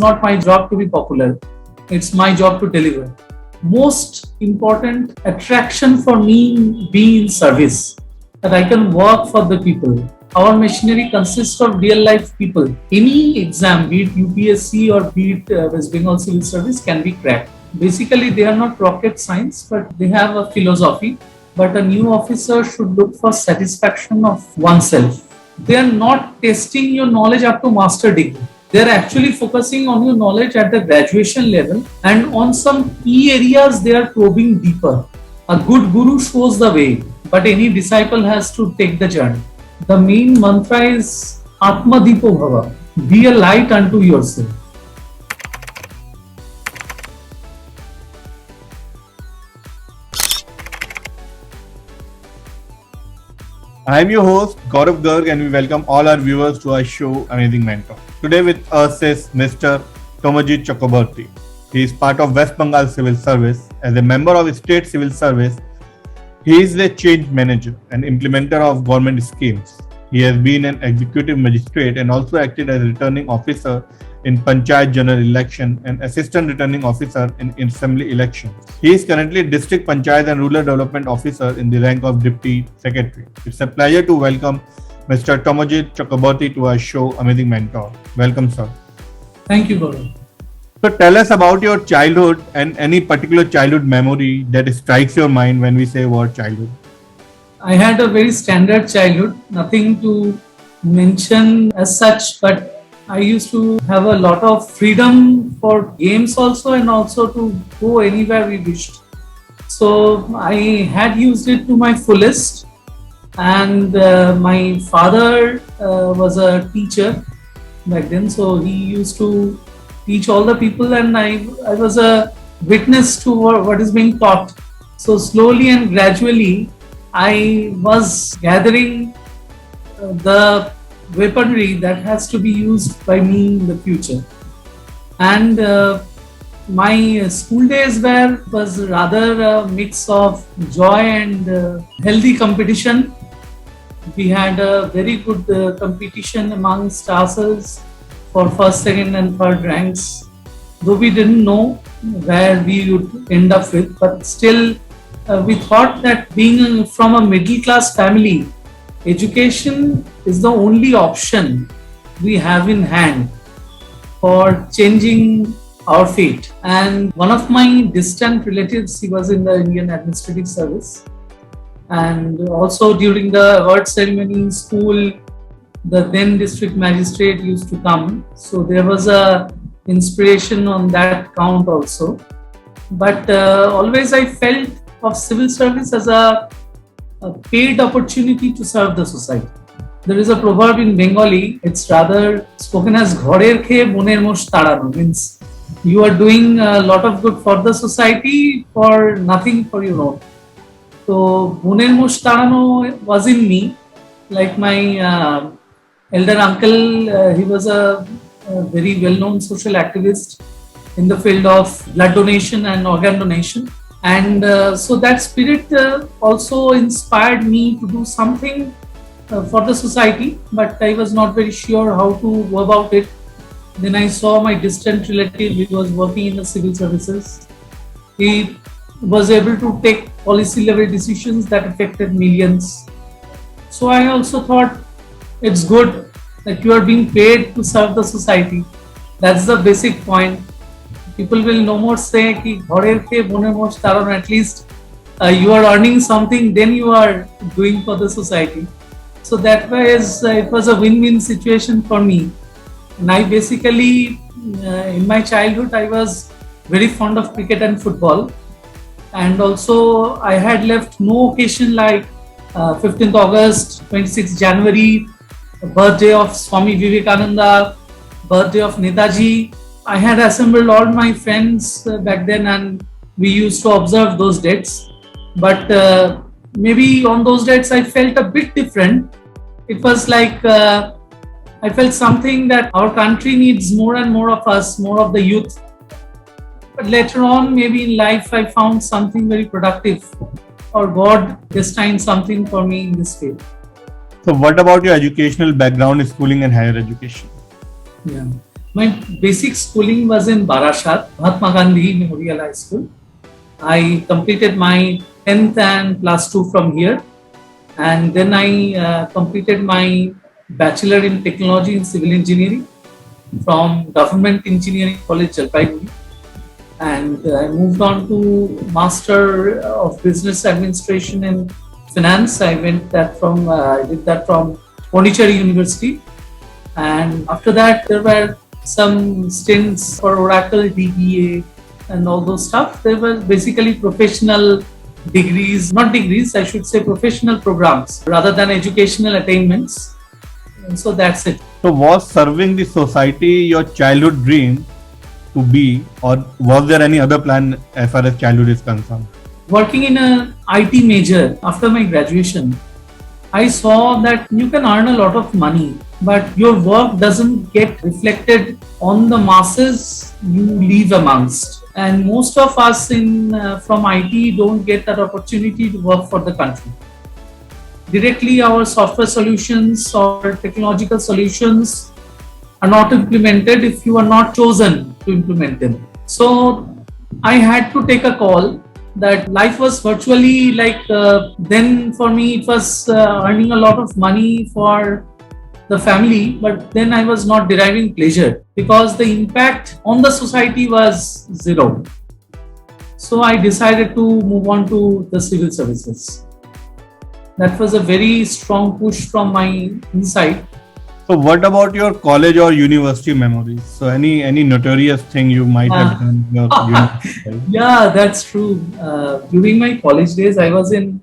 not my job to be popular. It's my job to deliver. Most important attraction for me being in service, that I can work for the people. Our machinery consists of real life people. Any exam, be it UPSC or be it West Bengal Civil Service, can be cracked. Basically, they are not rocket science, but they have a philosophy. But a new officer should look for satisfaction of oneself. They are not testing your knowledge up to master degree. They are actually focusing on your knowledge at the graduation level, and on some key areas they are probing deeper. A good guru shows the way, but any disciple has to take the journey. The main mantra is Atma Dipo Bhava. Be a light unto yourself. I am your host Gaurav Garg, and we welcome all our viewers to our show Amazing Mentor. Today with us is Mr. Er.Tomojeet Chakraborty. He is part of West Bengal Civil Service. As a member of State Civil Service, he is a change manager and implementer of government schemes. He has been an Executive Magistrate and also acted as a returning officer in Panchayat Genrl election and Assistant Returning Officer in Assembly elections. He is currently District Panchayats and Rural Development Officer in the rank of Deputy Secretary. It's a pleasure to welcome Mr. Er.Tomojeet Chakraborty to our show Amazing Mentor. Welcome, sir. Thank you, Gaurav. So tell us about your childhood and any particular childhood memory that strikes your mind when we say word childhood. I had a very standard childhood, nothing to mention as such, but I used to have a lot of freedom for games also, and also to go anywhere we wished. So I had used it to my fullest, and my father was a teacher back then, so he used to teach all the people, and I was a witness to what is being taught. So slowly and gradually I was gathering the weaponry that has to be used by me in the future. And my school days was rather a mix of joy and healthy competition. We had a very good competition amongst ourselves for first, second and third ranks, though we didn't know where we would end up with, but still we thought that being from a middle class family, education is the only option we have in hand for changing our fate. And one of my distant relatives, he was in the Indian Administrative Service, and also during the award ceremony in school, the then District Magistrate used to come, so there was a inspiration on that count also. But always I felt of civil service as a paid opportunity to serve the society. There is a proverb in Bengali, it's rather spoken as Ghorer Kheye Boner Mosh Tarano, means you are doing a lot of good for the society for nothing for your own. So Boner Mosh Tarano was in me, like my elder uncle, he was a very well-known social activist in the field of blood donation and organ donation. And so that spirit also inspired me to do something for the society, but I was not very sure how to go about it. Then I saw my distant relative, he was working in the civil services. He was able to take policy level decisions that affected millions. So I also thought it's good that you are being paid to serve the society. That's the basic point. People will no more say ki ghorer ke boner mosh taran, at least you are earning something, then you are doing for the society. So that was it was a win-win situation for me. And I basically in my childhood I was very fond of cricket and football, and also I had left no occasion like 15th August, 26th January, birthday of Swami Vivekananda, birthday of Netaji. I had assembled all my friends back then, and we used to observe those dates. But maybe on those dates I felt a bit different. It was like I felt something that our country needs more and more of us, more of the youth. But later on, maybe in life, I found something very productive, or God destined something for me in this field. So what about your educational background, schooling and higher education? Yeah. My basic schooling was in Barashat, Mahatma Gandhi Memorial High School. I completed my 10th and plus 2 from here, and then I completed my Bachelor in Technology in Civil Engineering from Government Engineering College, Jalpaiguri, and I moved on to Master of Business Administration in Finance. I did that from Pondicherry University, and after that there were some stints for Oracle, DBA, and all those stuff. They were basically professional degrees, not degrees, I should say professional programs rather than educational attainments. And so that's it. So was serving the society your childhood dream to be, or was there any other plan as far as childhood is concerned? Working in an IT major after my graduation, I saw that you can earn a lot of money, but your work doesn't get reflected on the masses you live amongst. And most of us from IT don't get that opportunity to work for the country. Directly, our software solutions or technological solutions are not implemented if you are not chosen to implement them. So I had to take a call that life was virtually like, then for me it was earning a lot of money for the family, but then I was not deriving pleasure because the impact on the society was zero. So I decided to move on to the civil services. That was a very strong push from my inside. So what about your college or university memories? So any notorious thing you might have done in your university? Yeah, that's true. During my college days, I was in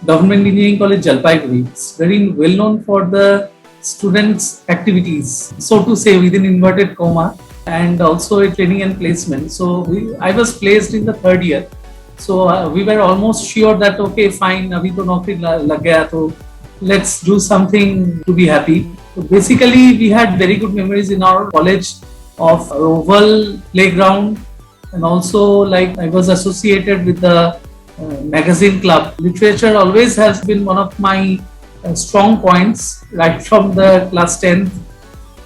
Government Engineering College, Jalpaiguri. It's very well known for the students' activities, so to say, within inverted comma, and also a training and placement. So I was placed in the third year. So we were almost sure that okay, fine, abhi to naukri lag gaya, so let's do something to be happy. So basically, we had very good memories in our college of oval playground, and also like I was associated with the magazine club. Literature always has been one of my strong points right from the class 10th,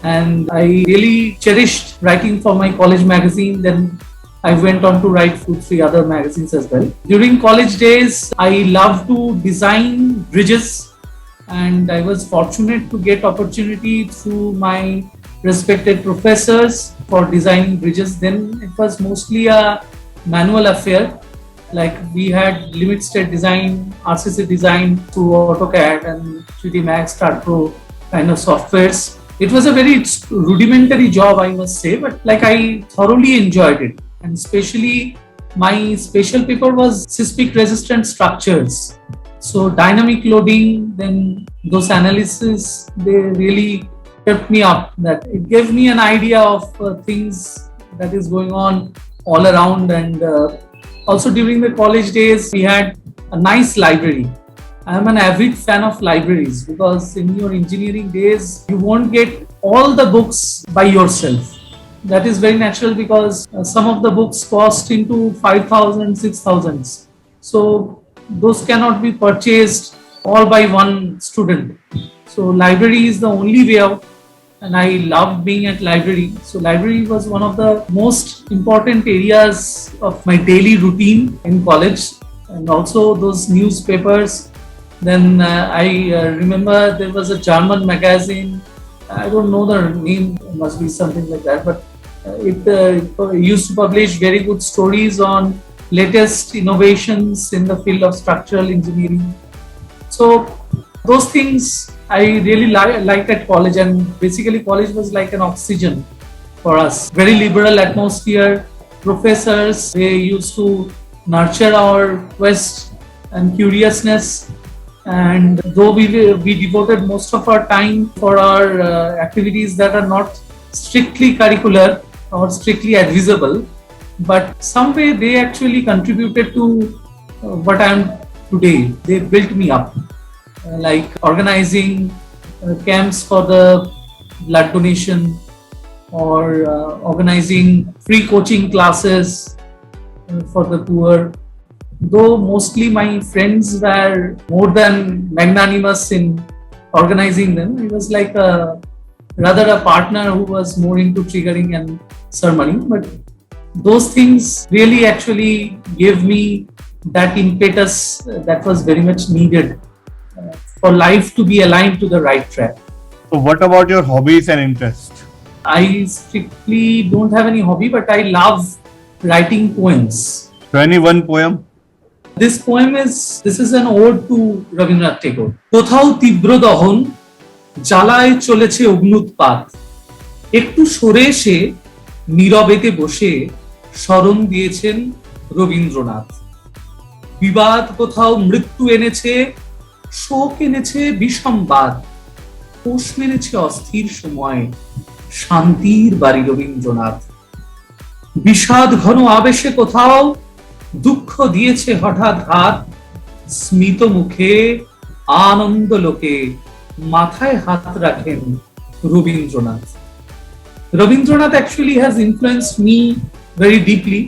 and I really cherished writing for my college magazine. Then I went on to write 2-3 other magazines as well. During college days, I loved to design bridges, and I was fortunate to get opportunity through my respected professors for designing bridges. Then it was mostly a manual affair. Like we had limit state design, RCC design through AutoCAD and 3D Max, Start Pro kind of softwares. It was a very rudimentary job, I must say, but like I thoroughly enjoyed it. And especially my special paper was seismic resistant structures. So dynamic loading, then those analysis, they really kept me up. That it gave me an idea of things that is going on all around. And also during the college days, we had a nice library. I am an avid fan of libraries because in your engineering days, you won't get all the books by yourself. That is very natural because some of the books cost into 5,000, 6,000. So those cannot be purchased all by one student. So library is the only way out, and I loved being at library. So library was one of the most important areas of my daily routine in college, and also those newspapers. Then I remember there was a German magazine. I don't know the name, it must be something like that, but it used to publish very good stories on latest innovations in the field of structural engineering. So those things I really liked at college, and basically college was like an oxygen for us. Very liberal atmosphere, professors, they used to nurture our quest and curiousness. And though we devoted most of our time for our activities that are not strictly curricular or strictly advisable, but some way they actually contributed to what I am today. They built me up, like organizing camps for the blood donation, or organizing free coaching classes for the poor. Though mostly my friends were more than magnanimous in organizing them, it was like a rather a partner who was more into triggering and ceremony. But those things really actually gave me that impetus that was very much needed for life to be aligned to the right track. So what about your hobbies and interests? I strictly don't have any hobby, but I love writing poems. So any one poem? This is an ode to Rabindranath Tagore. কোথাও তীব্র দহন জ্বালায় চলেছে অগ্নুৎপাত একটু সরে এসে নীরবেতে বসে স্মরণ দিয়েছেন রবীন্দ্রনাথ বিবাদ কোথাও মৃত্যু এনেছে শোক এনেছে বিষমবাদ পোষ মেনেছে অস্থির সময় শান্তির বাড়ি রবীন্দ্রনাথ বিষাদ ঘন আবেশে কোথাও দুঃখ দিয়েছে হঠাৎ হাত স্মিত মুখে আনন্দ লোকে মাথায় হাত রাখেন Rabindranath. Rabindranath actually has influenced me very deeply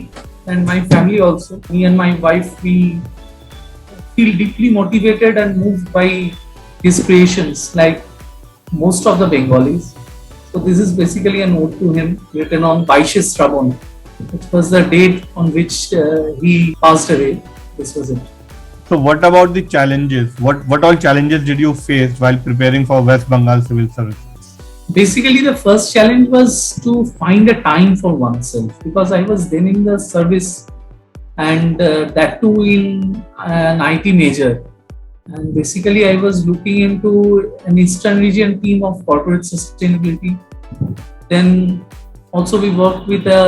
and my family also. Me and my wife, we feel deeply motivated and moved by his creations like most of the Bengalis. So this is basically an ode to him written on 22 Shravan, which was the date on which he passed away. This was it. So what about the challenges? What all challenges did you face while preparing for West Bengal Civil Service? Basically, the first challenge was to find a time for oneself because I was then in the service and that too in an IT major. And basically, I was looking into an Eastern region team of corporate sustainability. Then also we worked with a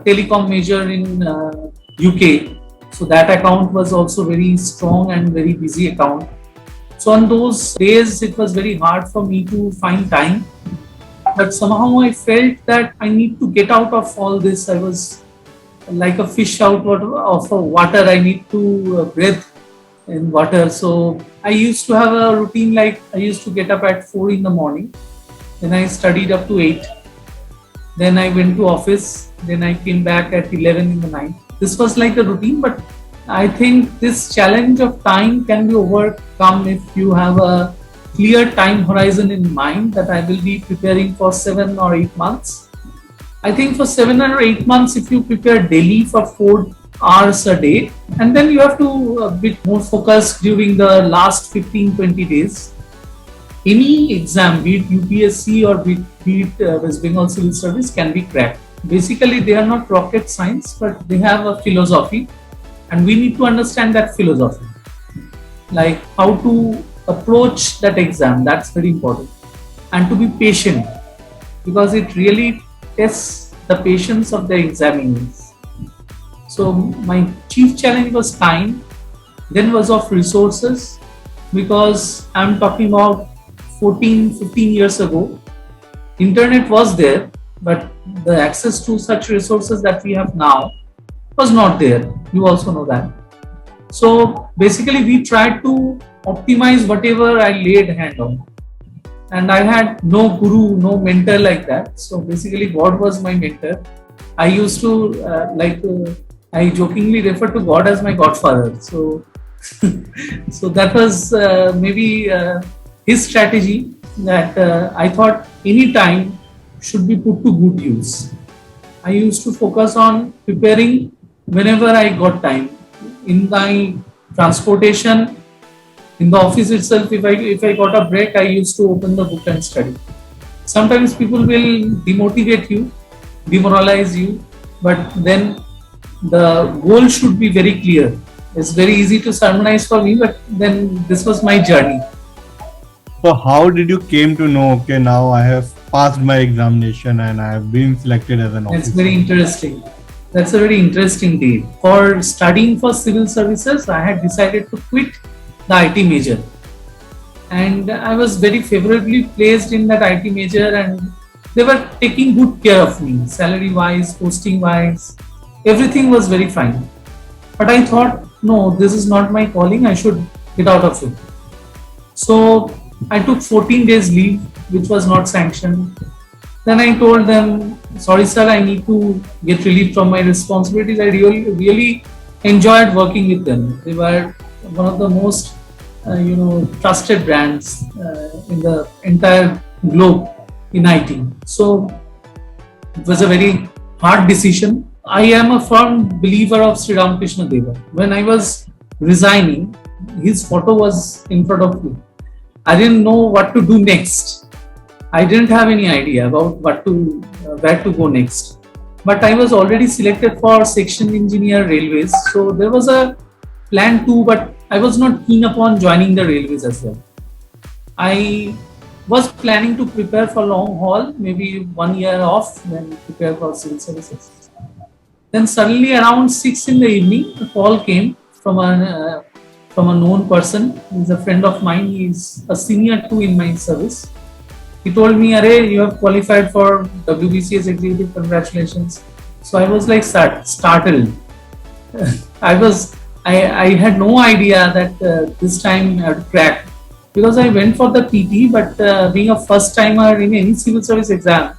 telecom major in UK. So that account was also very strong and very busy account. So on those days, it was very hard for me to find time. But somehow I felt that I need to get out of all this. I was like a fish out of water. I need to breathe in water. So I used to have a routine like I used to get up at 4 in the morning. Then I studied up to 8. Then I went to office. Then I came back at 11 in the night. This was like a routine, but I think this challenge of time can be overcome if you have a clear time horizon in mind that I will be preparing for 7 or 8 months. I think for 7 or 8 months, if you prepare daily for 4 hours a day, and then you have to be more focused during the last 15-20 days. Any exam, be it UPSC or be it West Bengal Civil Service, can be cracked. Basically, they are not rocket science, but they have a philosophy. And we need to understand that philosophy, like how to approach that exam. That's very important. And to be patient, because it really tests the patience of the examinees. So my chief challenge was time, then was of resources, because I'm talking about 14-15 years ago. Internet was there, but the access to such resources that we have now was not there. You also know that. So basically we tried to optimize whatever I laid hand on. And I had no guru, no mentor like that. So basically God was my mentor. I used to I jokingly refer to God as my godfather. So that was maybe his strategy that I thought any time should be put to good use. I used to focus on preparing whenever I got time. In my transportation, in the office itself, if I got a break, I used to open the book and study. Sometimes people will demotivate you, demoralize you, but then the goal should be very clear. It's very easy to sermonize for me, but then this was my journey. So how did you came to know, okay, now I have passed my examination and I have been selected as an officer? It's very interesting. That's a very interesting deal. For studying for civil services, I had decided to quit the IT major. And I was very favorably placed in that IT major and they were taking good care of me, salary wise, posting wise, everything was very fine. But I thought, no, this is not my calling, I should get out of it. So I took 14 days leave, which was not sanctioned. Then I told them, sorry sir, I need to get relieved from my responsibilities. I really enjoyed working with them. They were one of the most trusted brands in the entire globe. in IT. So it was a very hard decision. I am a firm believer of Sri Ramakrishna Deva. When I was resigning, his photo was in front of me. I didn't know what to do next. I didn't have any idea about where to go next. But I was already selected for section engineer railways. So there was a plan too, but I was not keen upon joining the railways as well. I was planning to prepare for long haul, maybe 1 year off, then prepare for civil services. Then suddenly around 6 in the evening, a call came from a known person. He's a friend of mine. He's a senior too in my service. He told me, "Arey, you have qualified for WBCS executive. Congratulations." So I was like startled. I had no idea that this time I would crack, because I went for the PT, but being a first timer in any civil service exam,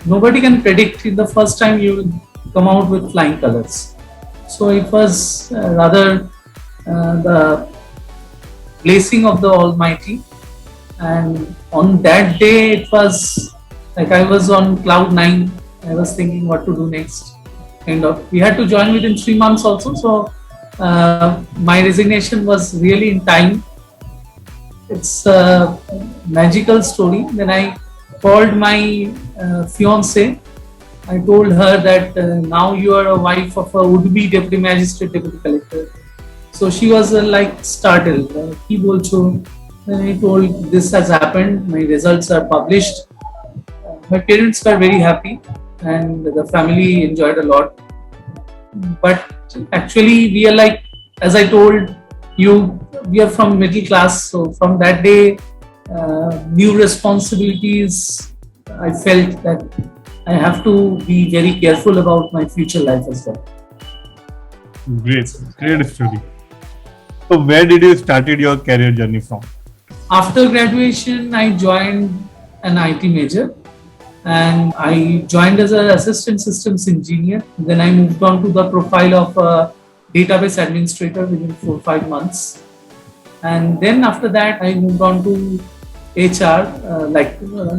nobody can predict in the first time you will come out with flying colors. So it was rather the blessing of the Almighty. And on that day, it was like I was on cloud 9. I was thinking what to do next. Kind of. We had to join within 3 months also. So my resignation was really in time. It's a magical story. Then I called my fiance. I told her that now you are a wife of a would-be deputy magistrate, deputy collector. So she was like startled. Ki bol cho? Then I told this has happened. My results are published. My parents were very happy, and the family enjoyed a lot. But actually, we are like, as I told you, we are from middle class. So from that day, new responsibilities, I felt that I have to be very careful about my future life as well. Great story. So where did you started your career journey from? After graduation, I joined an IT major, and I joined as an assistant systems engineer. Then I moved on to the profile of a database administrator within 4 or 5 months. And then after that, I moved on to HR,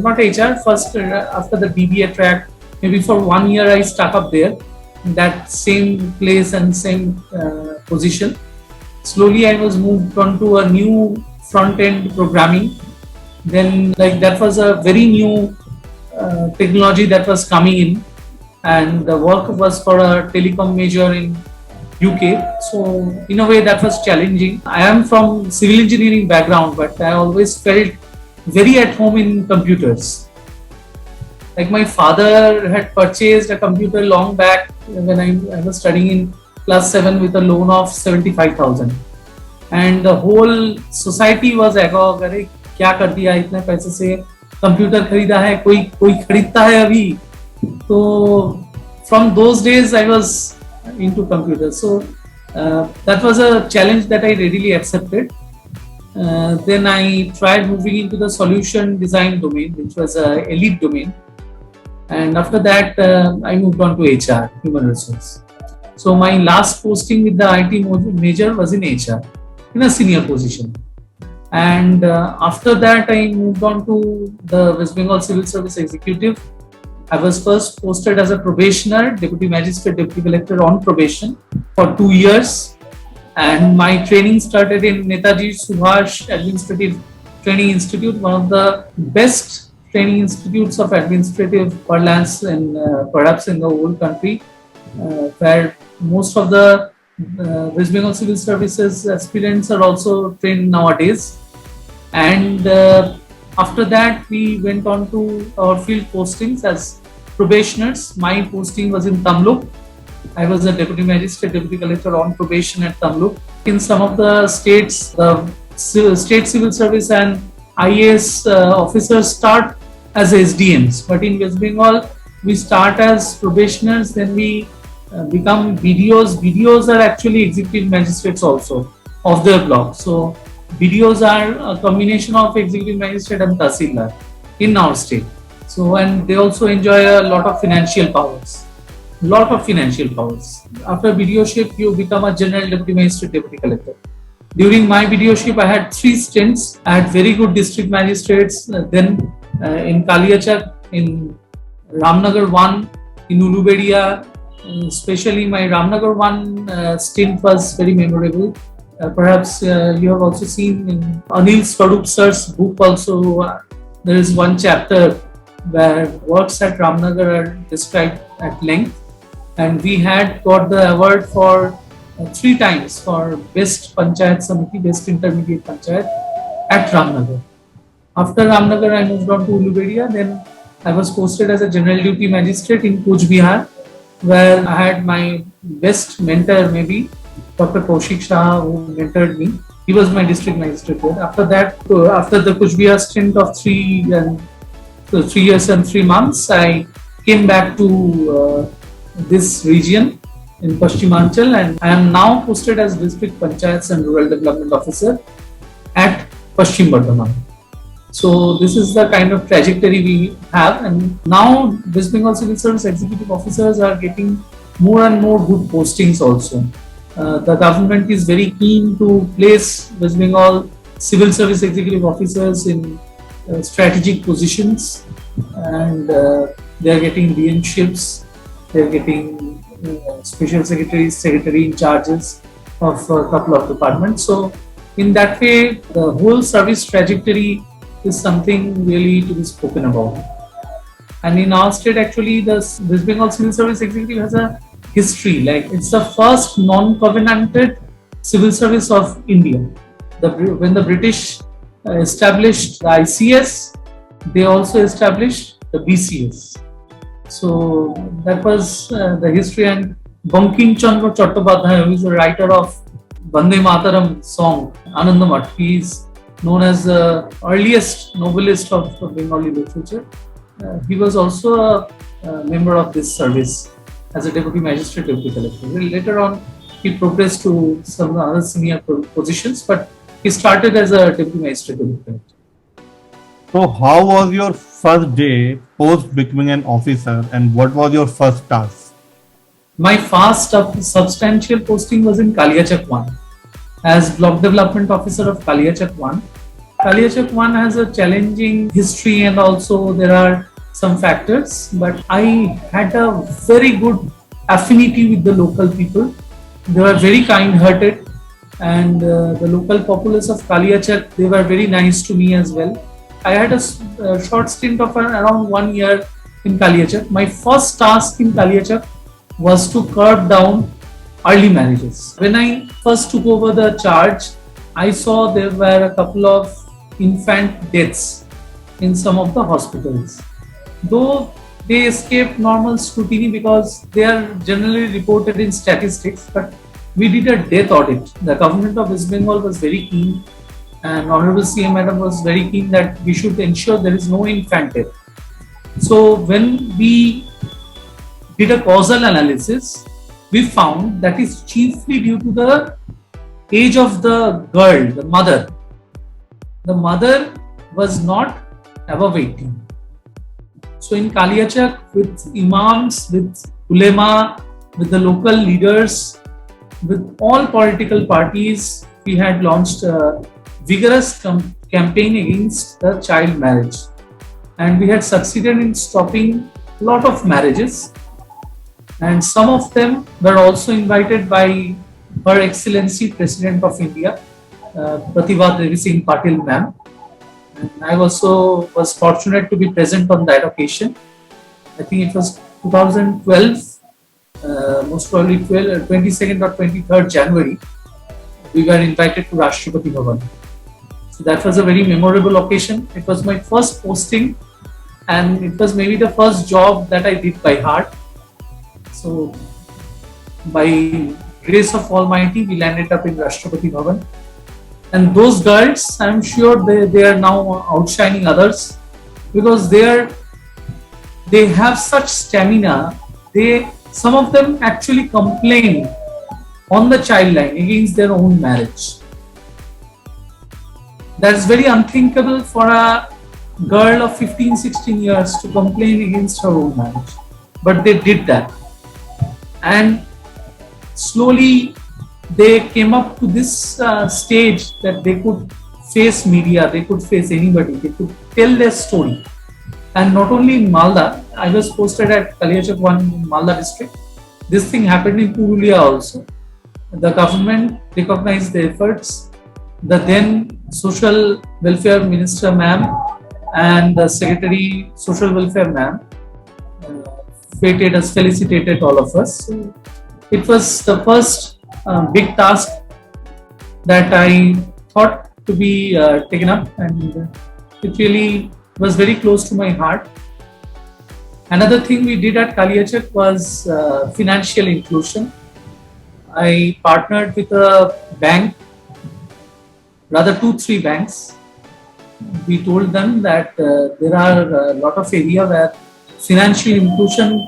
not HR, first after the DBA track, maybe for 1 year I stuck up there, in that same place and same position. Slowly I was moved on to a new front-end programming. Then that was a very new technology that was coming in, and the work was for a telecom major in UK. So in a way that was challenging. I am from civil engineering background, but I always felt very at home in computers. Like my father had purchased a computer long back when I was studying in class 7 with a loan of 75,000. And the whole society was agog, अरे क्या कर दिया इतने पैसे से computer खरीदा है, कोई खरीदता है अभी. So from those days I was into computers. So that was a challenge that I readily accepted. Then I tried moving into the solution design domain, which was an elite domain. And after that, I moved on to HR, human resource. So my last posting with the IT major was in HR, in a senior position. And after that, I moved on to the West Bengal Civil Service Executive. I was first posted as a probationer, deputy magistrate, deputy collector on probation for 2 years. And my training started in Netaji Subhash Administrative Training Institute, one of the best training institutes of administrative parlance and perhaps in the whole country, where most of the West Bengal Civil Services aspirants are also trained nowadays. And after that, we went on to our field postings as probationers. My posting was in Tamluk. I was a deputy magistrate, deputy collector on probation at Tamluk. In some of the states, the state civil service and IAS officers start as SDMs. But in West Bengal, we start as probationers, then we become BDOs. BDOs are actually executive magistrates also of their block. So BDOs are a combination of executive magistrate and tahsildar in our state. So, and they also enjoy a lot of financial powers. After BDOship, you become a general deputy magistrate, deputy collector. During my BDOship, I had 3 stints. I had very good district magistrates. Then in Kaliachak, in Ramnagar 1, in Uluberia. Especially my Ramnagar 1 stint was very memorable. Perhaps you have also seen in Anil Swarup sir's book also, there is one chapter where works at Ramnagar are described at length. And we had got the award for 3 times for Best Panchayat Samiti, Best Intermediate Panchayat at Ramnagar. After Ramnagar, I moved on to Uluberia. Then I was posted as a General Duty Magistrate in Kuch Bihar, where I had my best mentor, maybe Dr. Kaushik Shah, who mentored me. He was my district magistrate there. After that, after the Kuch Bihar stint of 3 years and 3 months, I came back to this region in Pashchimanchal, and I am now posted as District Panchayats and Rural Development Officer at Paschim Bardhaman. So this is the kind of trajectory we have, and now West Bengal Civil Service executive officers are getting more and more good postings also. The government is very keen to place West Bengal Civil Service executive officers in strategic positions, and they are getting DMships, they are getting special secretary in charges of a couple of departments. So in that way, the whole service trajectory is something really to be spoken about. And in our state, actually, the West Bengal Civil Service Executive has a history. Like, it's the first non-covenanted civil service of India. When the British established the ICS, they also established the BCS. So that was the history. And Bankim Chandra Chattopadhyay, who is the writer of Vande Mataram song, Anandamath, he is known as the earliest novelist of Bengali literature. He was also a member of this service as a deputy magistrate, deputy collector. Later on, he progressed to some other senior positions, but he started as a deputy magistrate, deputy collector. So, how was your first day post becoming an officer, and what was your first task? My first substantial posting was in Kaliachak 1 as Block Development Officer of Kaliachak 1. Kaliachak 1 has a challenging history, and also there are some factors, but I had a very good affinity with the local people. They were very kind-hearted, and the local populace of Kaliachak, they were very nice to me as well. I had a short stint of around 1 year in Kaliachak. My first task in Kaliachak was to curb down early marriages. When I first took over the charge, I saw there were a couple of infant deaths in some of the hospitals. Though they escaped normal scrutiny because they are generally reported in statistics, but we did a death audit. The government of West Bengal was very keen, and Honorable CM Madam was very keen that we should ensure there is no infant death. So when we did a causal analysis, we found that is chiefly due to the age of the girl, the mother. The mother was not above 18. So in Kaliachak, with imams, with ulema, with the local leaders, with all political parties, we had launched a vigorous campaign against the child marriage. And we had succeeded in stopping a lot of marriages. And some of them were also invited by Her Excellency President of India, Pratibha Devi Singh Patil ma'am. And I also was fortunate to be present on that occasion. I think it was 2012, most probably 22nd or 23rd January. We were invited to Rashtrapati Bhavan. So that was a very memorable occasion. It was my first posting, and it was maybe the first job that I did by heart. So by grace of Almighty, we landed up in Rashtrapati Bhavan. And those girls, I'm sure they are now outshining others, because they have such stamina. Some of them actually complain on the child line against their own marriage. That's very unthinkable for a girl of 15-16 years to complain against her own marriage. But they did that. And slowly they came up to this stage that they could face media, they could face anybody, they could tell their story. And not only in Malda, I was posted at Kaliachak 1 in Malda district. This thing happened in Purulia also. The government recognized the efforts. The then Social Welfare Minister ma'am and the Secretary Social Welfare ma'am felicitated all of us. So it was the first big task that I thought to be taken up, and it really was very close to my heart. Another thing we did at Kaliachak was financial inclusion. I partnered with a bank, rather 2-3 banks. We told them that there are a lot of area where financial inclusion,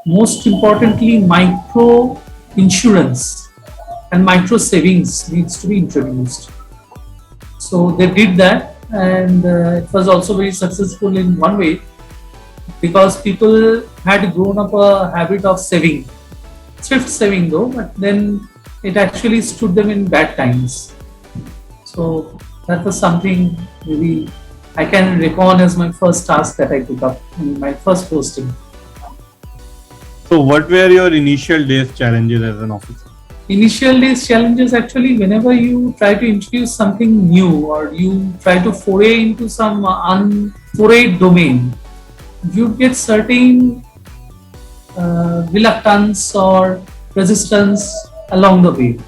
most importantly micro insurance and micro savings needs to be introduced. So they did that, and it was also very successful in one way, because people had grown up a habit of saving, thrift saving though, but then it actually stood them in bad times. So that was something maybe I can reckon as my first task that I took up in my first posting. So what were your initial days challenges as an officer? Initial days challenges, actually, whenever you try to introduce something new or you try to foray into some unforayed domain, you get certain reluctance or resistance along the way.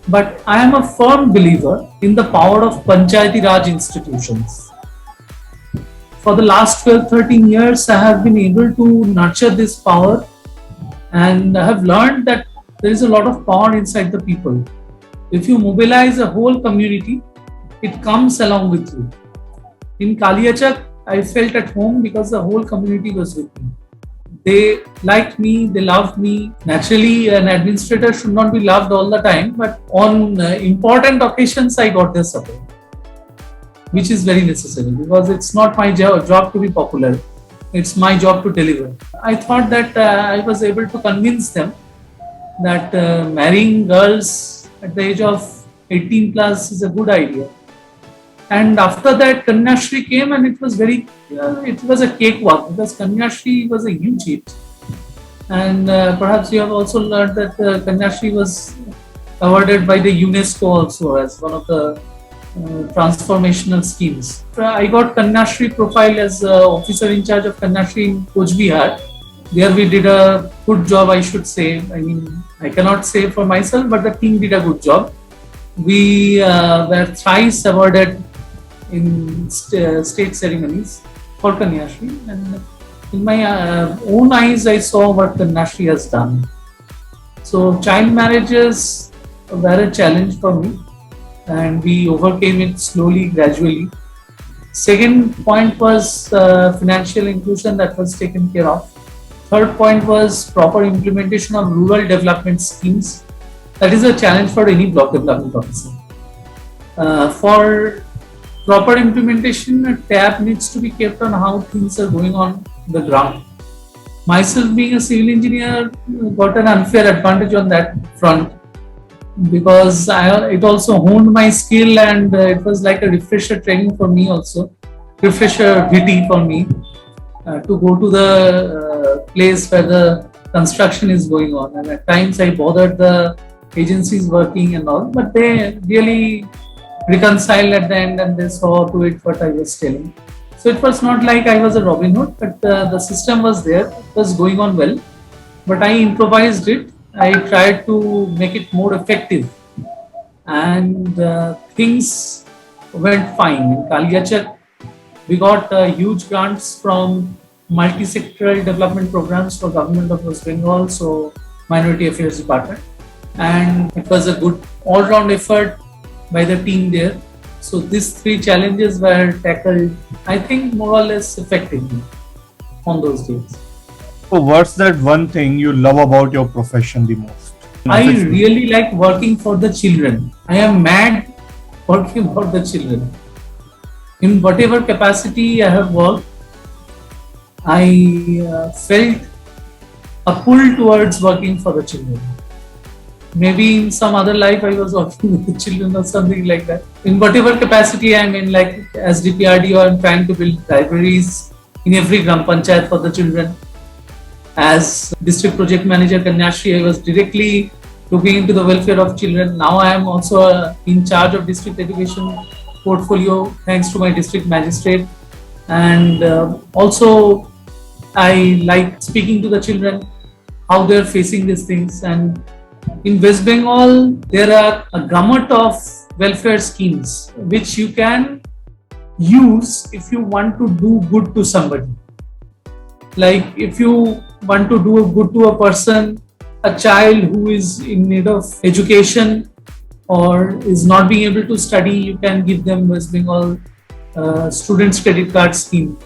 But I am a firm believer in the power of Panchayati Raj institutions. For the last 12-13 years, I have been able to nurture this power, and I have learned that there is a lot of power inside the people. If you mobilize a whole community, it comes along with you. In Kaliachak, I felt at home because the whole community was with me. They liked me, they loved me. Naturally, an administrator should not be loved all the time, but on important occasions, I got their support, which is very necessary, because it's not my job to be popular. It's my job to deliver. I thought that I was able to convince them that marrying girls at the age of 18 plus is a good idea. And after that, Kanyashri came, and it was it was a cakewalk, because Kanyashri was a huge hit. And perhaps you have also learned that Kanyashri was awarded by the UNESCO also as one of the transformational schemes. I got Kanyashri profile as officer in charge of Kanyashri in Coach Bihar. There we did a good job, I should say. I mean, I cannot say for myself, but the team did a good job. We were thrice awarded in state ceremonies for Kanyashri, and in my own eyes, I saw what Kanyashri has done. So child marriages were a challenge for me, and we overcame it slowly, gradually. Second point was financial inclusion, that was taken care of. Third point was proper implementation of rural development schemes. That is a challenge for any block development officer. For proper implementation, a tab needs to be kept on how things are going on the ground. Myself, being a civil engineer, got an unfair advantage on that front, because it also honed my skill, and it was like a refresher training for me also, refresher VT for me, to go to the place where the construction is going on. And at times I bothered the agencies working and all, but they really reconciled at the end, and they saw to it what I was telling. So it was not like I was a Robin Hood, but the system was there, it was going on well, but I improvised it. I tried to make it more effective, and things went fine. In Kaliachak, we got huge grants from multi-sectoral development programs for Government of West Bengal, so Minority Affairs Department, and it was a good all-round effort by the team there. So these three challenges were tackled, I think, more or less effectively on those days. So what's that one thing you love about your profession the most? I really like working for the children. I am mad working for the children. In whatever capacity I have worked, I felt a pull towards working for the children. Maybe in some other life I was working with the children or something like that. In whatever capacity I'm in, like as DPRDO, I'm trying to build libraries in every Gram Panchayat for the children. As District Project Manager Kanyashri, I was directly looking into the welfare of children. Now I am also in charge of district education portfolio thanks to my District Magistrate. And also I like speaking to the children, how they are facing these things. And in West Bengal, there are a gamut of welfare schemes which you can use if you want to do good to somebody. Like if you want to do good to a person, a child who is in need of education or is not being able to study, you can give them West Bengal Students Credit Card Scheme.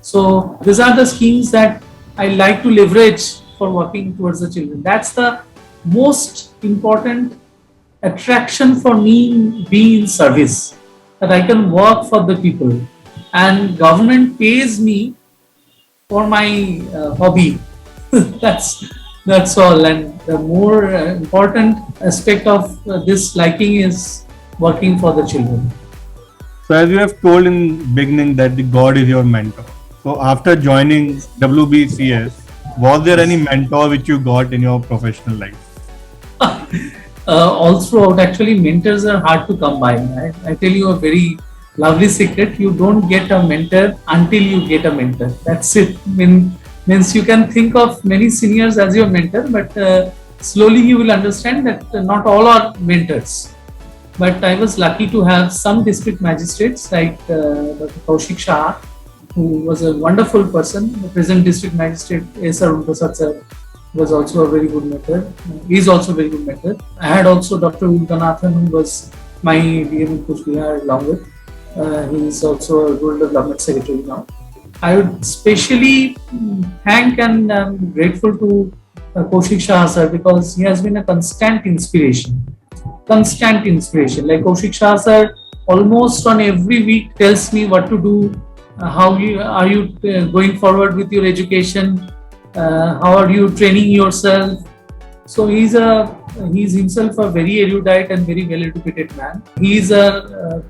So these are the schemes that I like to leverage for working towards the children. That's the most important attraction for me being in service, that I can work for the people and government pays me for my hobby. that's all. And the more important aspect of this liking is working for the children. So as you have told in beginning that the God is your mentor. So after joining WBCS, was there any mentor which you got in your professional life? All throughout, actually, mentors are hard to come by. I tell you a very lovely secret. You don't get a mentor until you get a mentor. That's it. Means you can think of many seniors as your mentor, but slowly you will understand that not all are mentors. But I was lucky to have some district magistrates like Dr. Kaushik Shah, who was a wonderful person. The present district magistrate, Er.Tomojeet sir, was also a very good mentor. He is also a very good mentor. I had also Dr. Ulganathan, who was my DM in Kuch Bihar along with. He is also a rural development secretary now. I would especially thank and I'm grateful to Kaushik Shah sir because he has been a constant inspiration. Like Kaushik Shah sir almost on every week tells me what to do, how are you going forward with your education, how are you training yourself. So he's himself a very erudite and very well educated man. He's a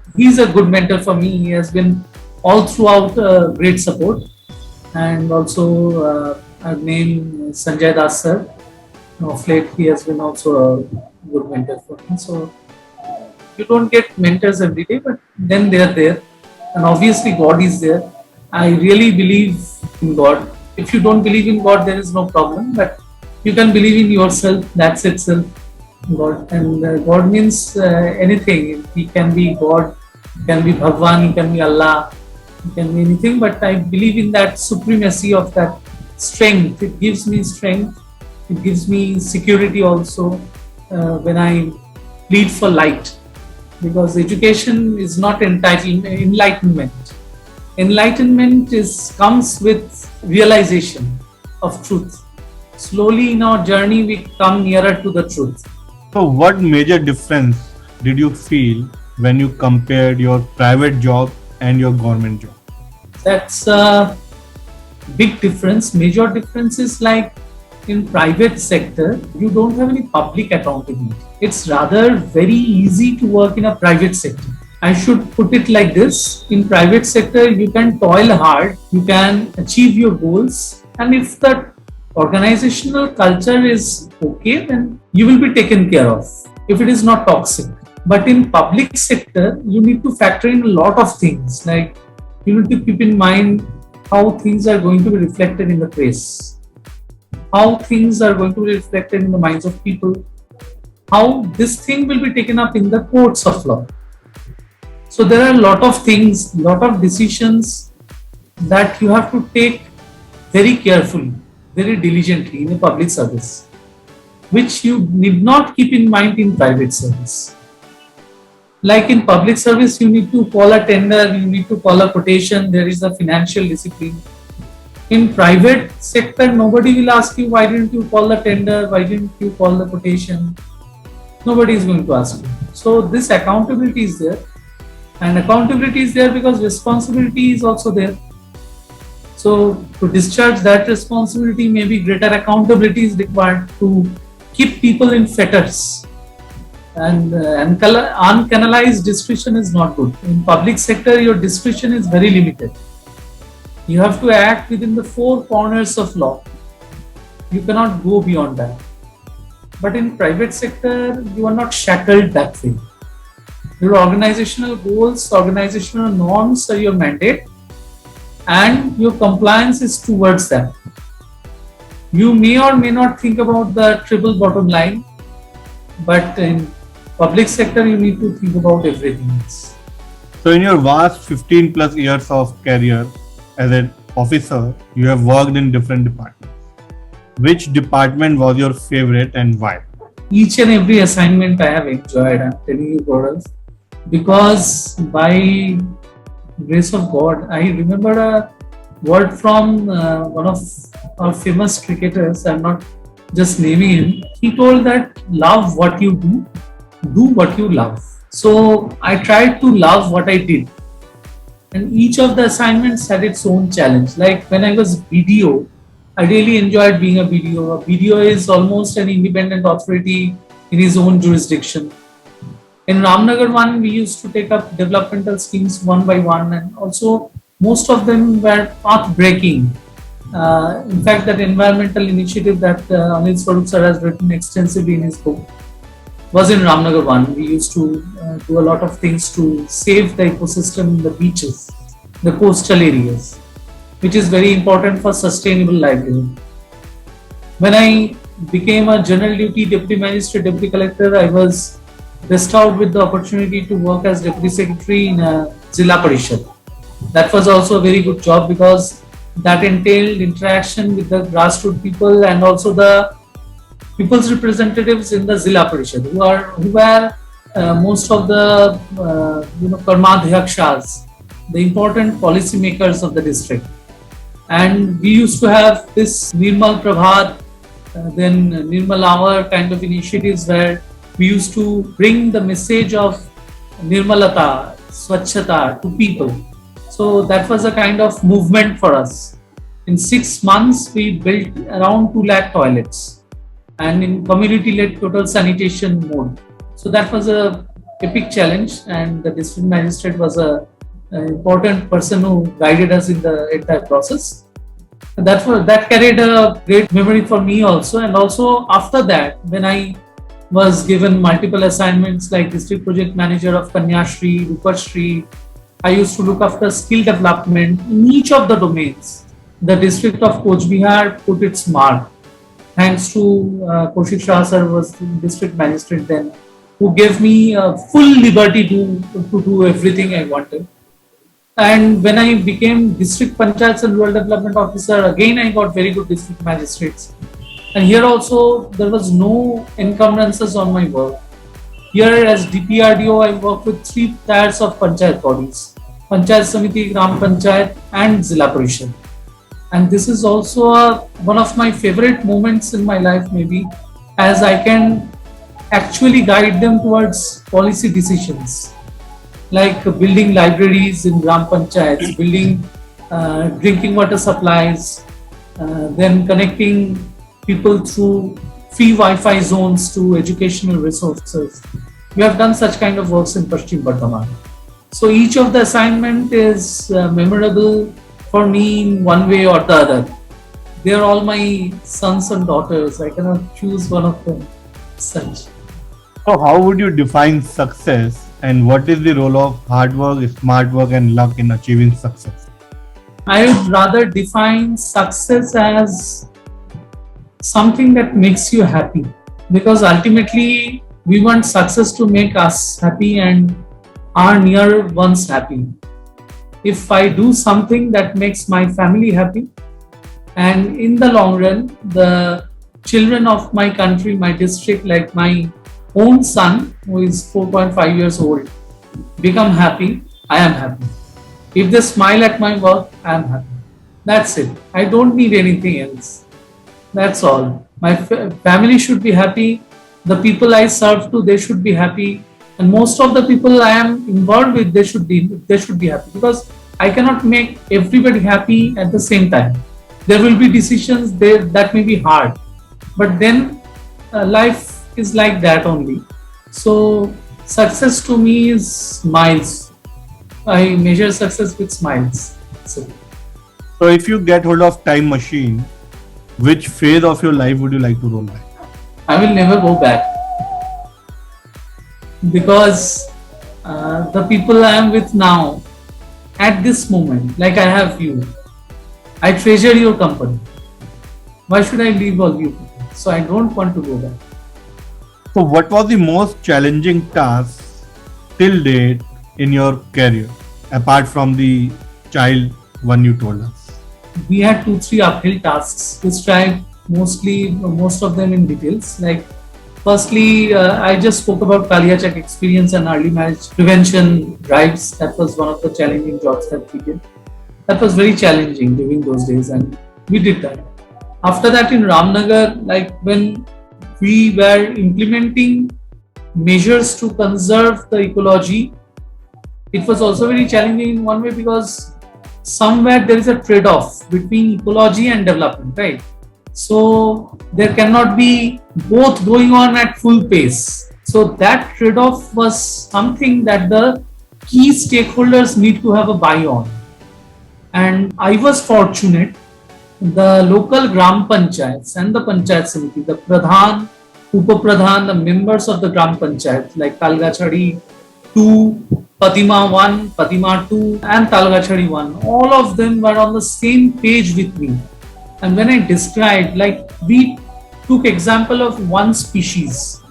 good mentor for me. He has been all throughout great support. And also I've named Sanjay Das sir. Of late he has been also a good mentor for me. So you don't get mentors every day, but then they are there. And obviously God is there. I really believe in God. If you don't believe in God, there is no problem. But you can believe in yourself. That's itself God. And God means anything. He can be God, he can be Bhagwan, he can be Allah, he can be anything. But I believe in that supremacy of that strength. It gives me strength. It gives me security also when I plead for light. Because education is not enlightenment. Enlightenment comes with realization of truth. Slowly in our journey, we come nearer to the truth. So what major difference did you feel when you compared your private job and your government job? That's a big difference. Major difference is like in private sector, you don't have any public accountability. It's rather very easy to work in a private sector. I should put it like this. In private sector, you can toil hard, you can achieve your goals, and if the organizational culture is okay, then you will be taken care of if it is not toxic. But in public sector, you need to factor in a lot of things. Like you need to keep in mind how things are going to be reflected in the press, how things are going to be reflected in the minds of people, how this thing will be taken up in the courts of law. So there are a lot of things, lot of decisions that you have to take very carefully, very diligently in a public service, which you need not keep in mind in private service. Like in public service, you need to call a tender, you need to call a quotation, there is a financial discipline. In private sector, nobody will ask you, why didn't you call the tender, why didn't you call the quotation? Nobody is going to ask you. So this accountability is there. And accountability is there because responsibility is also there. So to discharge that responsibility, maybe greater accountability is required to keep people in fetters. And uncanalized discretion is not good. In public sector, your discretion is very limited. You have to act within the four corners of law. You cannot go beyond that. But in private sector, you are not shackled that way. Your organizational goals, organizational norms are your mandate, and your compliance is towards that. You may or may not think about the triple bottom line, but in public sector, you need to think about everything else. So, in your vast 15 plus years of career as an officer, you have worked in different departments. Which department was your favorite and why? Each and every assignment I have enjoyed, I'm telling you, Gaurav, because by grace of God, I remember a word from one of our famous cricketers. I'm not just naming him. He told that love what you do what you love. So I tried to love what I did, and each of the assignments had its own challenge. Like when I was BDO, I really enjoyed being a BDO. A BDO is almost an independent authority in his own jurisdiction. In Ramnagar one, we used to take up developmental schemes one by one, and also most of them were path-breaking. In fact, that environmental initiative that Anil Swarup sir has written extensively in his book was in Ramnagar one. We used to do a lot of things to save the ecosystem in the beaches, the coastal areas, which is very important for sustainable livelihood. When I became a general duty deputy magistrate, deputy collector, I was bestowed with the opportunity to work as deputy secretary in a Zilla Parishad. That was also a very good job because that entailed interaction with the grassroots people and also the people's representatives in the Zilla Parishad, who were most of the Karmadhyakshas, the important policy makers of the district. And we used to have this Nirmal Prabhat, then Nirmal Hour kind of initiatives where we used to bring the message of Nirmalata, Swachhata to people. So that was a kind of movement for us. In 6 months, we built around 2 lakh toilets and in community-led total sanitation mode. So that was a epic challenge, and the district magistrate was an important person who guided us in the entire process. That carried a great memory for me also. And also after that, when I was given multiple assignments like district project manager of Kanyashri, Rupashri, I used to look after skill development in each of the domains. The district of Coach Bihar put its mark. Thanks to Kaushik Shah sir was the district magistrate then, who gave me full liberty to do everything I wanted. And when I became District Panchayats and Rural Development Officer, again I got very good district magistrates. And here also there was no encumbrances on my work. Here as DPRDO, I work with 3 tiers of Panchayat bodies: Panchayat Samiti, Gram Panchayat and Zilla Parishad. And this is also one of my favorite moments in my life maybe, as I can actually guide them towards policy decisions, like building libraries in Gram Panchayats, building drinking water supplies, then connecting people through free Wi-Fi zones to educational resources. We have done such kind of works in Paschim Bardhaman. So each of the assignment is memorable for me in one way or the other. They are all my sons and daughters. I cannot choose one of them such. So, how would you define success, and what is the role of hard work, smart work, and luck in achieving success? I would rather define success as something that makes you happy, because ultimately we want success to make us happy and our near ones happy. If I do something that makes my family happy, and in the long run, the children of my country, my district, like my own son, who is 4.5 years old, become happy, I am happy. If they smile at my work, I am happy. That's it. I don't need anything else. That's all. My family should be happy. The people I serve to, they should be happy. And most of the people I am involved with, they should be happy, because I cannot make everybody happy at the same time. There will be decisions there that may be hard, but then life is like that only. So success to me is smiles. I measure success with smiles. So. So if you get hold of time machine, which phase of your life would you like to roll back? I will never go back because the people I am with now, at this moment, like I have you, I treasure your company. Why should I leave all you people? So I don't want to go back. So what was the most challenging task till date in your career, apart from the child one you told us? We had 2-3 uphill tasks, which I most of them in details. Like, firstly, I just spoke about Kalia check experience and early marriage prevention drives. That was one of the challenging jobs that we did. That was very challenging during those days, and we did that. After that, in Ramnagar, like when we were implementing measures to conserve the ecology, it was also very challenging in one way because somewhere there is a trade-off between ecology and development, right? So there cannot be both going on at full pace. So that trade-off was something that the key stakeholders need to have a buy on. And I was fortunate, the local Gram Panchayats and the Panchayat Samiti, the Pradhan, Upa Pradhan, the members of the Gram Panchayat like Talgachari 2, Patima 1, Patima 2 and Talgachari 1, all of them were on the same page with me. And when I described, like we took example of one species.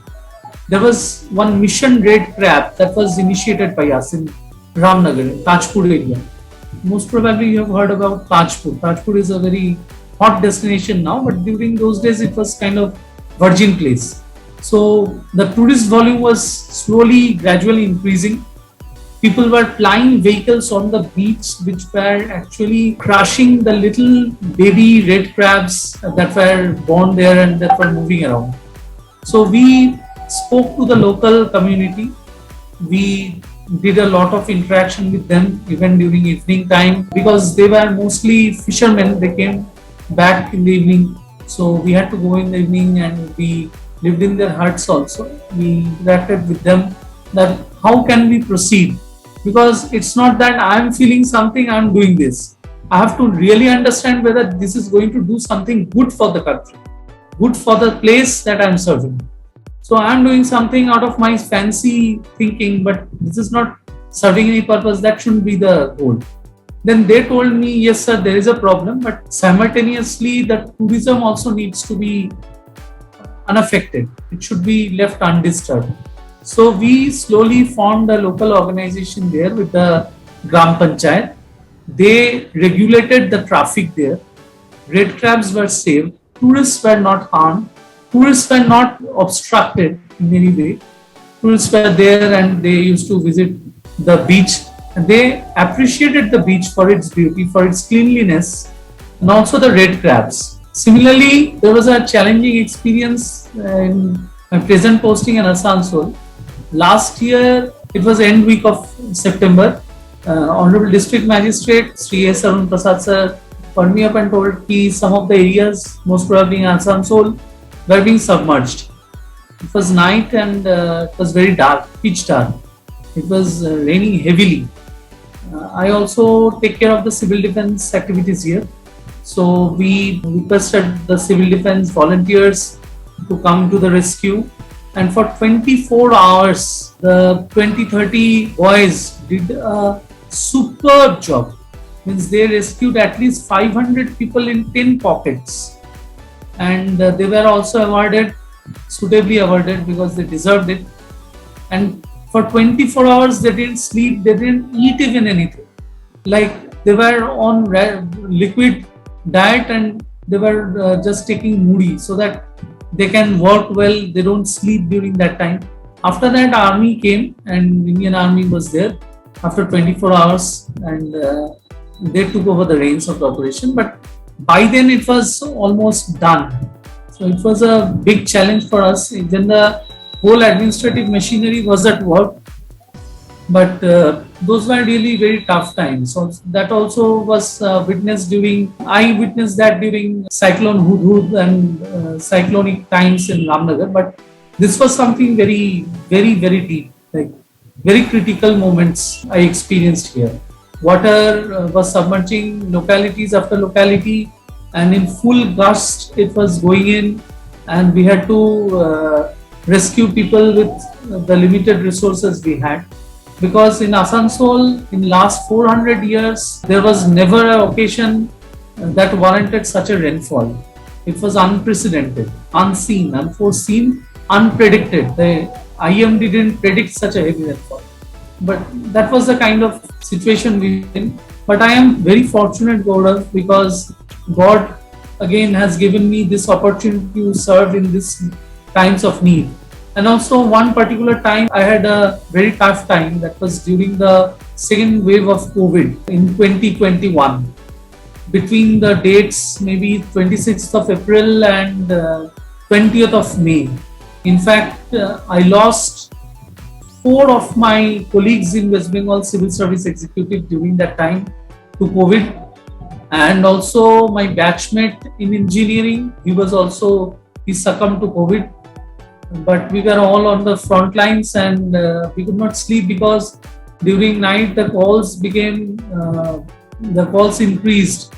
There was one mission red crab that was initiated by us in Ramnagar, in Tajpur area. Most probably you have heard about Tajpur. Tajpur is a very hot destination now, but during those days it was kind of virgin place. So the tourist volume was slowly, gradually increasing. People were flying vehicles on the beach which were actually crushing the little baby red crabs that were born there and that were moving around. So we spoke to the local community. We did a lot of interaction with them even during evening time because they were mostly fishermen. They came back in the evening. So we had to go in the evening and we lived in their huts also. We interacted with them that how can we proceed? Because it's not that I'm feeling something, I'm doing this. I have to really understand whether this is going to do something good for the country, good for the place that I'm serving. So I'm doing something out of my fancy thinking, but this is not serving any purpose. That shouldn't be the goal. Then they told me, yes, sir, there is a problem, but simultaneously the tourism also needs to be unaffected. It should be left undisturbed. So we slowly formed a local organization there with the Gram Panchayat. They regulated the traffic there. Red crabs were saved. Tourists were not harmed. Tourists were not obstructed in any way. Tourists were there and they used to visit the beach. And they appreciated the beach for its beauty, for its cleanliness, and also the red crabs. Similarly, there was a challenging experience in my present posting in Asansol. Last year, it was end week of September. Honorable District Magistrate Sri S. Arun Prasad sir called me up and told me some of the areas, most probably in Asansol, were being submerged. It was night and it was very dark, pitch dark. It was raining heavily. I also take care of the civil defense activities here. So we requested the civil defense volunteers to come to the rescue. And for 24 hours, the 20-30 boys did a superb job. Means they rescued at least 500 people in 10 pockets. And they were also suitably awarded because they deserved it. And for 24 hours, they didn't sleep, they didn't eat even anything. Like they were on liquid diet and they were just taking moody so that they can work well, they don't sleep during that time. After that, army came and Indian Army was there after 24 hours and they took over the reins of the operation. But by then it was almost done. So it was a big challenge for us. Then the whole administrative machinery was at work. But those were really very tough times. So that also was I witnessed that during Cyclone Hudhud and cyclonic times in Ramnagar. But this was something very, very, very deep, like very critical moments I experienced here water was submerging localities after locality, and in full gust it was going in, and we had to rescue people with the limited resources we had. Because in Asansol, in last 400 years, there was never an occasion that warranted such a rainfall. It was unprecedented, unseen, unforeseen, unpredicted. The IM didn't predict such a heavy rainfall. But that was the kind of situation we were in. But I am very fortunate, Gaurav, because God again has given me this opportunity to serve in these times of need. And also one particular time I had a very tough time, that was during the second wave of COVID in 2021. Between the dates maybe 26th of April and 20th of May. In fact, I lost 4 of my colleagues in West Bengal Civil Service Executive during that time to COVID. And also my batchmate in engineering, he succumbed to COVID. But we were all on the front lines, and we could not sleep because during night the calls increased,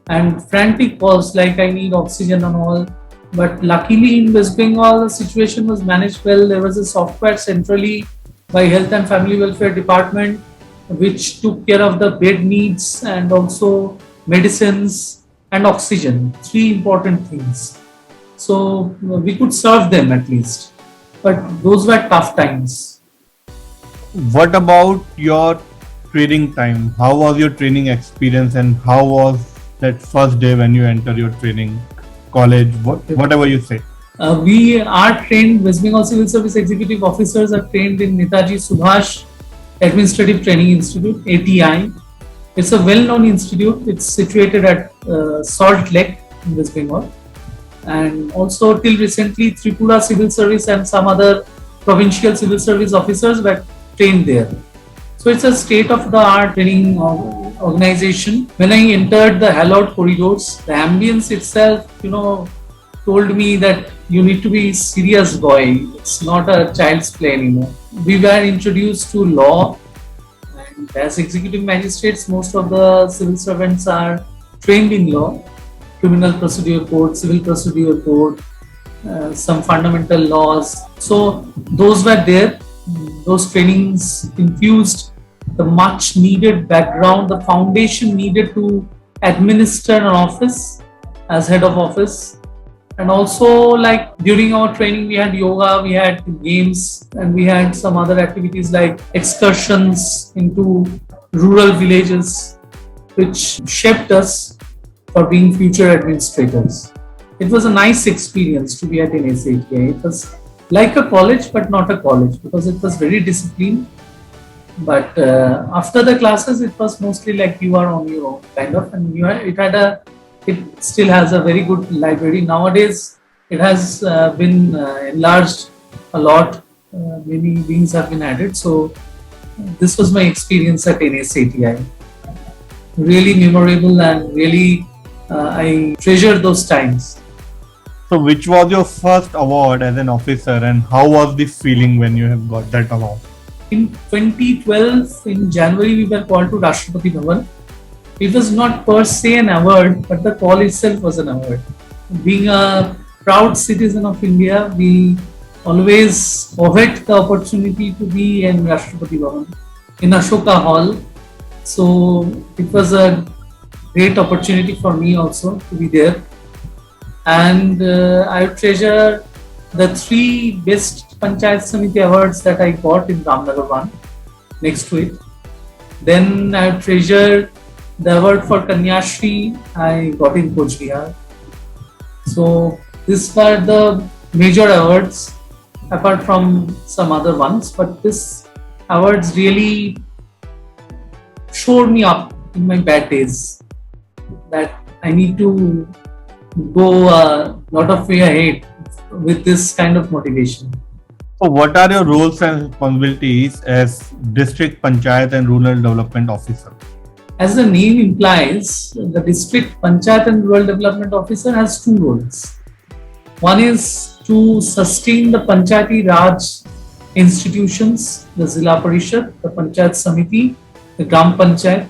and frantic calls like I need oxygen and all. But luckily in West Bengal the situation was managed well. There was a software centrally by Health and Family Welfare Department which took care of the bed needs and also medicines and oxygen, 3 important things. So we could serve them at least. But those were tough times. What about your training time? How was your training experience, and how was that first day when you enter your training, college, whatever you say? We are trained, West Bengal Civil Service Executive Officers are trained in Netaji Subhash Administrative Training Institute, ATI. It's a well-known institute. It's situated at Salt Lake in West Bengal. And also till recently Tripura Civil Service and some other provincial civil service officers were trained there. So it's a state-of-the-art training organization. When I entered the hallowed corridors, the ambience itself, told me that you need to be serious, boy. It's not a child's play anymore. We were introduced to law, and as executive magistrates, most of the civil servants are trained in law. Criminal Procedure Code, Civil Procedure Code, some fundamental laws. So those were there. Those trainings infused the much needed background, the foundation needed to administer an office as head of office. And also, like during our training, we had yoga, we had games, and we had some other activities like excursions into rural villages, which shaped us for being future administrators. It was a nice experience to be at an SATI. It was like a college, but not a college, because it was very disciplined. But after the classes, it was mostly like you are on your own, kind of. And it still has a very good library. Nowadays, it has been enlarged a lot. Many wings have been added. So this was my experience at NSATI. Really memorable, and really I treasure those times. So which was your first award as an officer, and how was the feeling when you have got that award? In 2012, in January, we were called to Rashtrapati Bhavan. It was not per se an award, but the call itself was an award. Being a proud citizen of India, we always covet the opportunity to be in Rashtrapati Bhavan, in Ashoka Hall. So it was a great opportunity for me also to be there. And I treasure the 3 best Panchayat Samiti awards that I got in Ramnagar 1, next to it. Then I treasure the award for Kanyashri I got in Coach Bihar. So these were the major awards, apart from some other ones. But this awards really showed me up in my bad days that I need to go a lot of way ahead with this kind of motivation. So what are your roles and responsibilities as District Panchayat and Rural Development Officer? As the name implies, the District Panchayat and Rural Development Officer has 2 roles. One is to sustain the Panchayati Raj institutions, the Zilla Parishad, the Panchayat Samiti, the Gram Panchayat,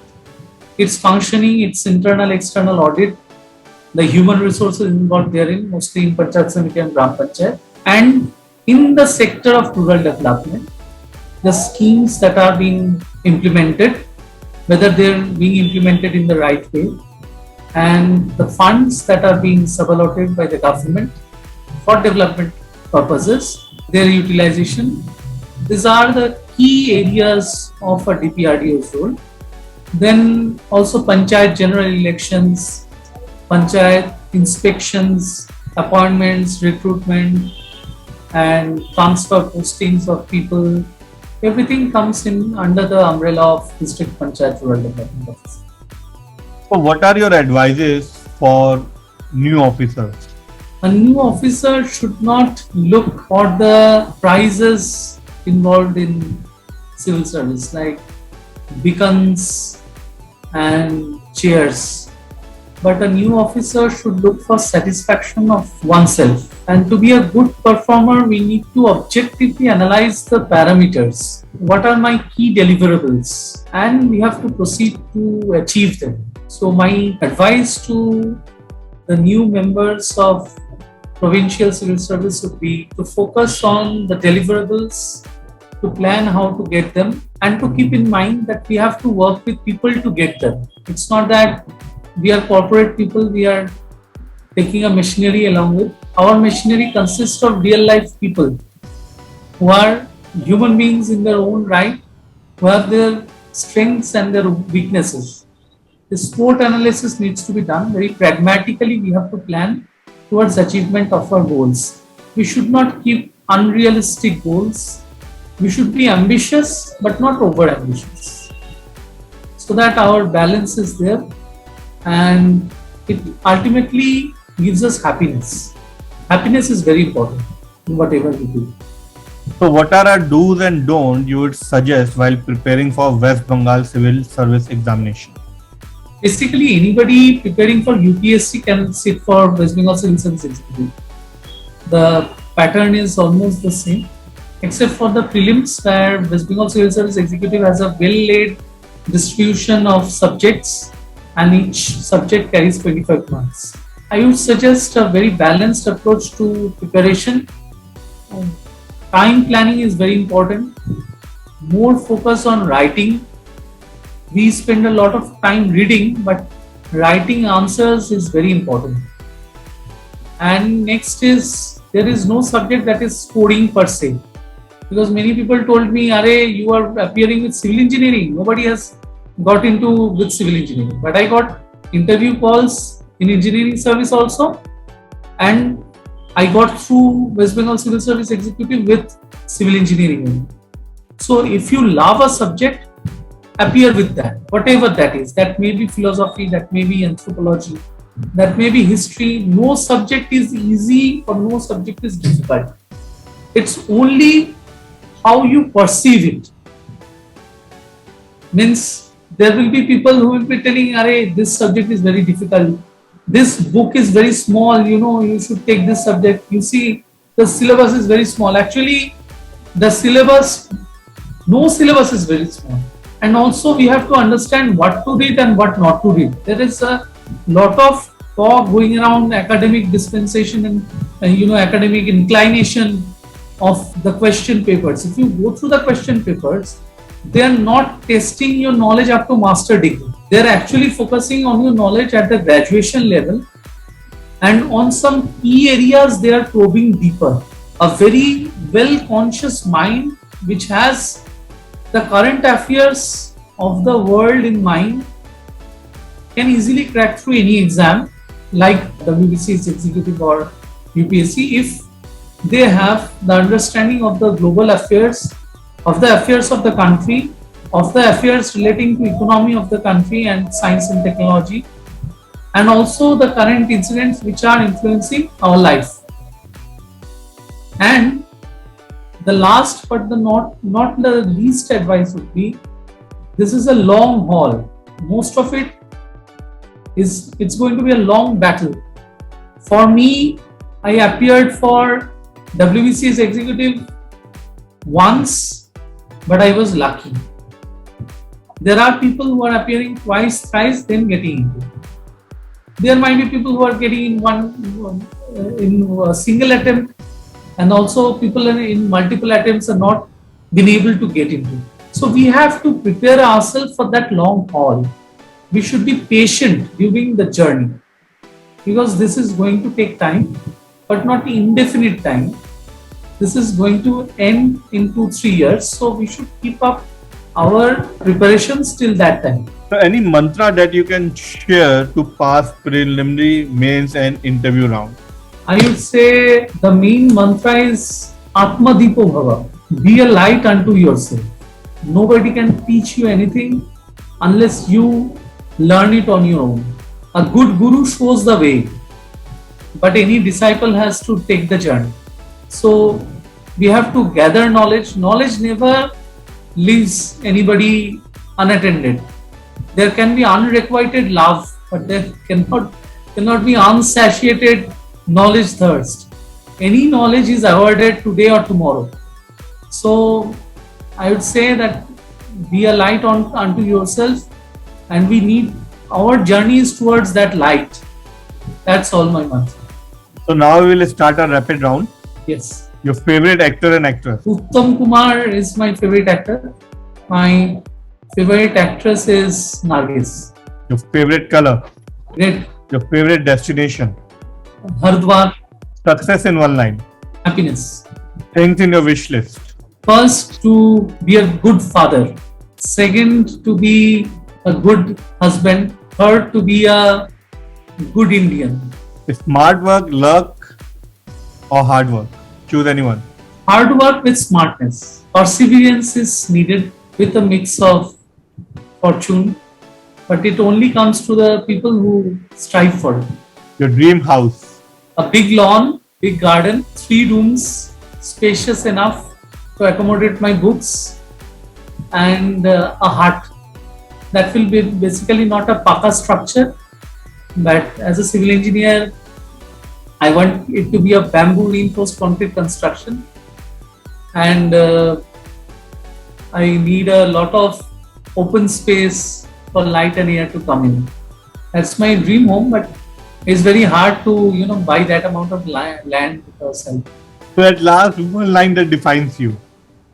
its functioning, its internal, external audit, the human resources involved therein, mostly in Panchayat Samiti and Gram Panchayat, and in the sector of rural development, the schemes that are being implemented, whether they're being implemented in the right way, and the funds that are being suballotted by the government for development purposes, their utilization. These are the key areas of a DPRDO's role. Then also Panchayat general elections, Panchayat inspections, appointments, recruitment, and transfer postings of people. Everything comes in under the umbrella of District Panchayat Rural Development Office. So, what are your advices for new officers? A new officer should not look for the prizes involved in civil service like beacons and chairs. But a new officer should look for satisfaction of oneself. And to be a good performer, we need to objectively analyze the parameters. What are my key deliverables? And we have to proceed to achieve them. So my advice to the new members of Provincial Civil Service would be to focus on the deliverables, to plan how to get them, and to keep in mind that we have to work with people to get them. It's not that we are corporate people, we are taking a machinery along with. Our machinery consists of real life people who are human beings in their own right, who have their strengths and their weaknesses. The SWOT analysis needs to be done very pragmatically. We have to plan towards achievement of our goals. We should not keep unrealistic goals. We should be ambitious but not over ambitious, so that our balance is there and it ultimately gives us happiness. Happiness is very important in whatever we do. So, what are our do's and don'ts you would suggest while preparing for West Bengal Civil Service examination? Basically, anybody preparing for UPSC can sit for West Bengal Civil Service Executive. The pattern is almost the same, except for the prelims where West Bengal Civil Service Executive has a well-laid distribution of subjects and each subject carries 25 marks. I would suggest a very balanced approach to preparation. Time planning is very important. More focus on writing. We spend a lot of time reading, but writing answers is very important. And next is, there is no subject that is scoring per se. Because many people told me, Arey, you are appearing with civil engineering. Nobody has got into with civil engineering. But I got interview calls in engineering service also. And I got through West Bengal Civil Service Executive with civil engineering. So if you love a subject, appear with that, whatever that is. That may be philosophy, that may be anthropology, that may be history. No subject is easy or no subject is difficult. It's only how you perceive it. Means there will be people who will be telling, Arey, this subject is very difficult. This book is very small, you should take this subject. You see, the syllabus is very small. Actually, the syllabus, no syllabus is very small. And also we have to understand what to read and what not to read. There is a lot of talk going around academic dispensation and academic inclination of the question papers. If you go through the question papers, they are not testing your knowledge up to master degree. They are actually focusing on your knowledge at the graduation level, and on some key areas they are probing deeper. A very well-conscious mind which has the current affairs of the world in mind can easily crack through any exam like WBC's executive or UPSC if they have the understanding of the global affairs, of the affairs of the country, of the affairs relating to economy of the country and science and technology, and also the current incidents which are influencing our life. And the last but not the least advice would be, this is a long haul. Most of it's going to be a long battle. For me, I appeared for WBC's executive once, but I was lucky. There are people who are appearing twice, thrice, then getting into. There might be people who are getting in a single attempt, and also people in multiple attempts are not been able to get into. So we have to prepare ourselves for that long haul. We should be patient during the journey, because this is going to take time, but not indefinite time. This is going to end in 2-3 years. So we should keep up our preparations till that time. So any mantra that you can share to pass preliminary, mains and interview round? I would say the main mantra is Atma Deepo Bhava. Be a light unto yourself. Nobody can teach you anything unless you learn it on your own. A good guru shows the way, but any disciple has to take the journey. So we have to gather knowledge. Knowledge never leaves anybody unattended. There can be unrequited love, but there cannot be unsatiated knowledge thirst. Any knowledge is awarded today or tomorrow. So I would say that be a light unto yourself, and we need, our journey is towards that light. That's all my mantra. So now we will start a rapid round. Yes. Your favorite actor and actress? Uttam Kumar is my favorite actor. My favorite actress is Nargis. Your favorite color? Red. Your favorite destination? Haridwar. Success in one line? Happiness. Things in your wish list? First, to be a good father. Second, to be a good husband. Third, to be a good Indian. Smart work, luck or hard work? Choose anyone. Hard work with smartness. Perseverance is needed with a mix of fortune, but it only comes to the people who strive for it. Your dream house? A big lawn, big garden, 3 rooms, spacious enough to accommodate my books, and a hut. That will be basically not a paka structure, but as a civil engineer, I want it to be a bamboo reinforced concrete construction, and I need a lot of open space for light and air to come in. That's my dream home, but it's very hard to buy that amount of land yourself. So at last, one line that defines you?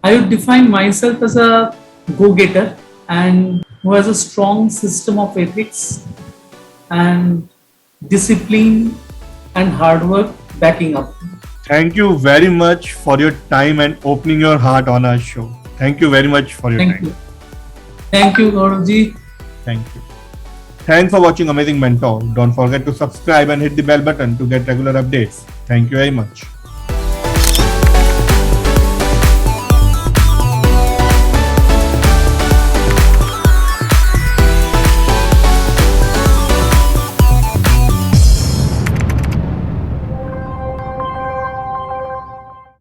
I would define myself as a go-getter and who has a strong system of ethics and discipline and hard work backing up. Thank you very much for your time and opening your heart on our show. Thank you very much for your time. Thank you, Gaurav-ji. Thank you. Thanks for watching Amazing Mentor. Don't forget to subscribe and hit the bell button to get regular updates. Thank you very much.